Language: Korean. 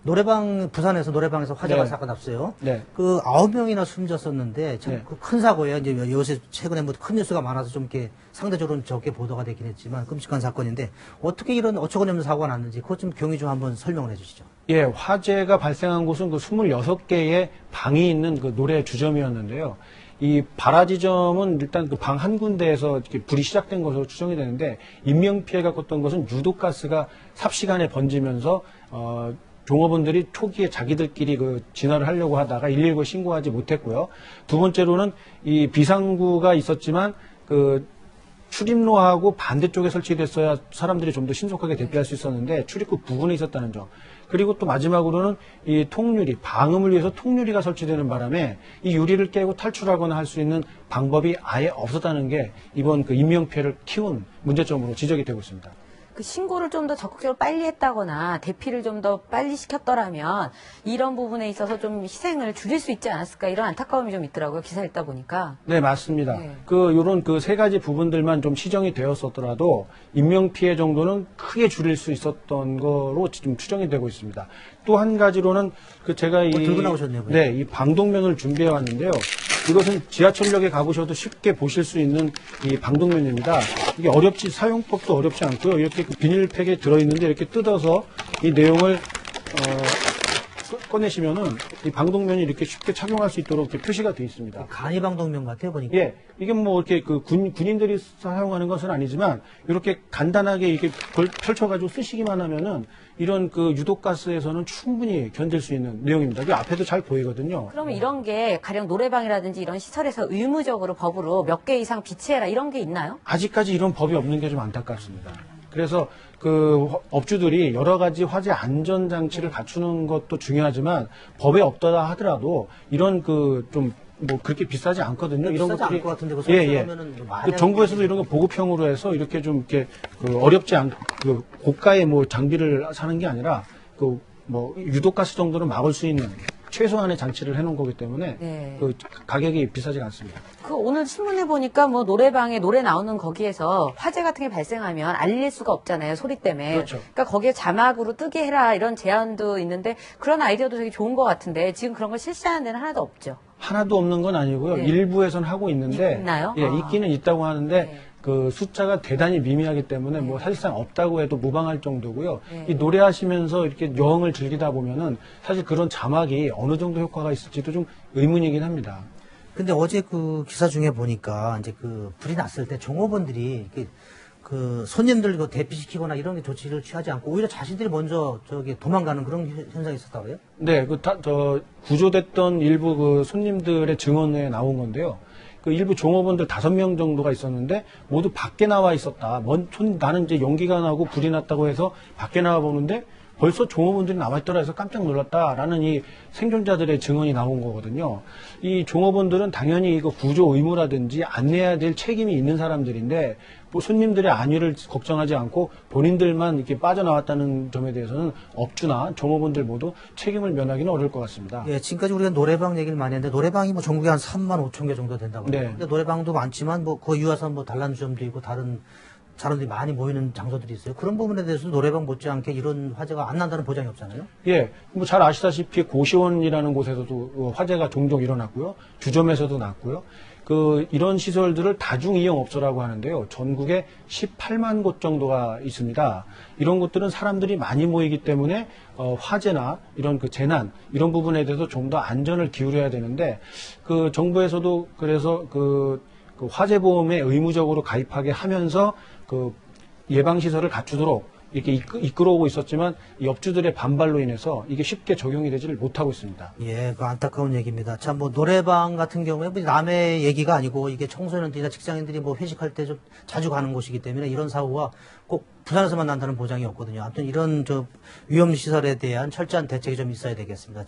부산에서 노래방에서 화재가 네. 사고 났어요. 네. 그 9명이나 숨졌었는데 참 네. 큰 사고예요. 이제 요새 최근에 뭐 큰 뉴스가 많아서 좀 이렇게 상대적으로 적게 보도가 되긴 했지만 끔찍한 사건인데 어떻게 이런 어처구니 없는 사고가 났는지 그것 좀 경위 좀 한번 설명을 해주시죠. 예, 화재가 발생한 곳은 그 26개의 방이 있는 그 노래 주점이었는데요. 이 발화지점은 일단 그 방 한 군데에서 이렇게 불이 시작된 것으로 추정이 되는데 인명피해가 컸던 것은 유독가스가 삽시간에 번지면서 종업원들이 초기에 자기들끼리 그 진화를 하려고 하다가 119에 신고하지 못했고요. 두 번째로는 이 비상구가 있었지만 그 출입로하고 반대쪽에 설치됐어야 사람들이 좀 더 신속하게 대피할 수 있었는데 출입구 부근에 있었다는 점. 그리고 또 마지막으로는 이 통유리, 방음을 위해서 통유리가 설치되는 바람에 이 유리를 깨고 탈출하거나 할 수 있는 방법이 아예 없었다는 게 이번 그 인명피해를 키운 문제점으로 지적이 되고 있습니다. 그 신고를 좀 더 적극적으로 빨리 했다거나 대피를 좀 더 빨리 시켰더라면 이런 부분에 있어서 좀 희생을 줄일 수 있지 않았을까 이런 안타까움이 좀 있더라고요. 기사 읽다 보니까. 네, 맞습니다. 네. 요런 그 세 가지 부분들만 좀 시정이 되었었더라도 인명피해 정도는 크게 줄일 수 있었던 거로 지금 추정이 되고 있습니다. 또 한 가지로는 그 제가 들고 나오셨네요. 네, 이 방독면을 준비해 왔는데요. 이것은 지하철역에 가보셔도 쉽게 보실 수 있는 이 방독면입니다. 이게 사용법도 어렵지 않고요. 이렇게 그 비닐팩에 들어있는데 이렇게 뜯어서 이 내용을, 꺼내시면은 이 방독면이 이렇게 쉽게 착용할 수 있도록 이렇게 표시가 되어 있습니다. 간이방독면 같아요, 보니까. 예, 이게 뭐 이렇게 그 군인들이 사용하는 것은 아니지만 이렇게 간단하게 이렇게 펼쳐가지고 쓰시기만 하면은 이런 그 유독가스에서는 충분히 견딜 수 있는 내용입니다. 이 앞에도 잘 보이거든요. 그러면 이런 게 가령 노래방이라든지 이런 시설에서 의무적으로 법으로 몇 개 이상 비치해라 이런 게 있나요? 아직까지 이런 법이 없는 게 좀 안타깝습니다. 그래서 그 업주들이 여러 가지 화재 안전 장치를 갖추는 것도 중요하지만 법에 없다 하더라도 이런 그 좀 뭐 그렇게 비싸지 않거든요. 이런 비싸지 것들이 않을 것 같은데 그 예, 예. 설치하면은 뭐 그 정부에서도 이런 거 보급형으로 해서 이렇게 좀 이렇게 그 어렵지 않 그 고가의 뭐 장비를 사는 게 아니라 그 뭐 유독가스 정도는 막을 수 있는 최소한의 장치를 해놓은 거기 때문에 네. 그 가격이 비싸지가 않습니다. 그 오늘 신문에 보니까 뭐 노래방에 노래 나오는 거기에서 화재 같은 게 발생하면 알릴 수가 없잖아요. 소리 때문에. 그렇죠. 그러니까 거기에 자막으로 뜨게 해라 이런 제안도 있는데 그런 아이디어도 되게 좋은 것 같은데 지금 그런 걸 실시하는 데는 하나도 없죠. 하나도 없는 건 아니고요. 네. 일부에선 하고 있는데 있나요? 예, 아. 있기는 있다고 하는데 네. 그 숫자가 대단히 미미하기 때문에 뭐 사실상 없다고 해도 무방할 정도고요. 네. 이 노래하시면서 이렇게 여흥을 즐기다 보면은 사실 그런 자막이 어느 정도 효과가 있을지도 좀 의문이긴 합니다. 근데 어제 그 기사 중에 보니까 이제 그 불이 났을 때 종업원들이 이렇게 그 손님들 그 대피시키거나 이런 게 조치를 취하지 않고 오히려 자신들이 먼저 저기 도망가는 그런 현상이 있었다고요? 네, 구조됐던 일부 그 손님들의 증언에 나온 건데요. 그 일부 종업원들 5명 정도가 있었는데 모두 밖에 나와 있었다. 나는 이제 연기가 나고 불이 났다고 해서 밖에 나와 보는데 벌써 종업원들이 남아있더라 해서 깜짝 놀랐다라는 이 생존자들의 증언이 나온 거거든요. 이 종업원들은 당연히 이거 구조 의무라든지 안내해야 될 책임이 있는 사람들인데 뭐 손님들의 안위를 걱정하지 않고 본인들만 이렇게 빠져나왔다는 점에 대해서는 업주나 종업원들 모두 책임을 면하기는 어려울 것 같습니다. 예, 지금까지 우리가 노래방 얘기를 많이 했는데 노래방이 뭐 전국에 한 3만 5천 개 정도 된다고 해요. 네. 근데 노래방도 많지만 뭐 거기 유아서 뭐 단란주점도 있고 다른 사람들이 많이 모이는 장소들이 있어요. 그런 부분에 대해서도 노래방 못지않게 이런 화재가 안 난다는 보장이 없잖아요. 예, 뭐 잘 아시다시피 고시원이라는 곳에서도 화재가 종종 일어났고요. 주점에서도 났고요. 이런 시설들을 다중이용업소라고 하는데요. 전국에 18만 곳 정도가 있습니다. 이런 곳들은 사람들이 많이 모이기 때문에 화재나 이런 그 재난 이런 부분에 대해서 좀 더 안전을 기울여야 되는데 그 정부에서도 그래서 그 화재보험에 의무적으로 가입하게 하면서 그 예방시설을 갖추도록 이렇게 이끌어오고 있었지만 업주들의 반발로 인해서 이게 쉽게 적용이 되지를 못하고 있습니다. 예, 그 안타까운 얘기입니다. 참, 뭐, 노래방 같은 경우에 뭐 남의 얘기가 아니고 이게 청소년들이나 직장인들이 뭐 회식할 때 좀 자주 가는 곳이기 때문에 이런 사고가 꼭 부산에서만 난다는 보장이 없거든요. 아무튼 이런 위험시설에 대한 철저한 대책이 좀 있어야 되겠습니다.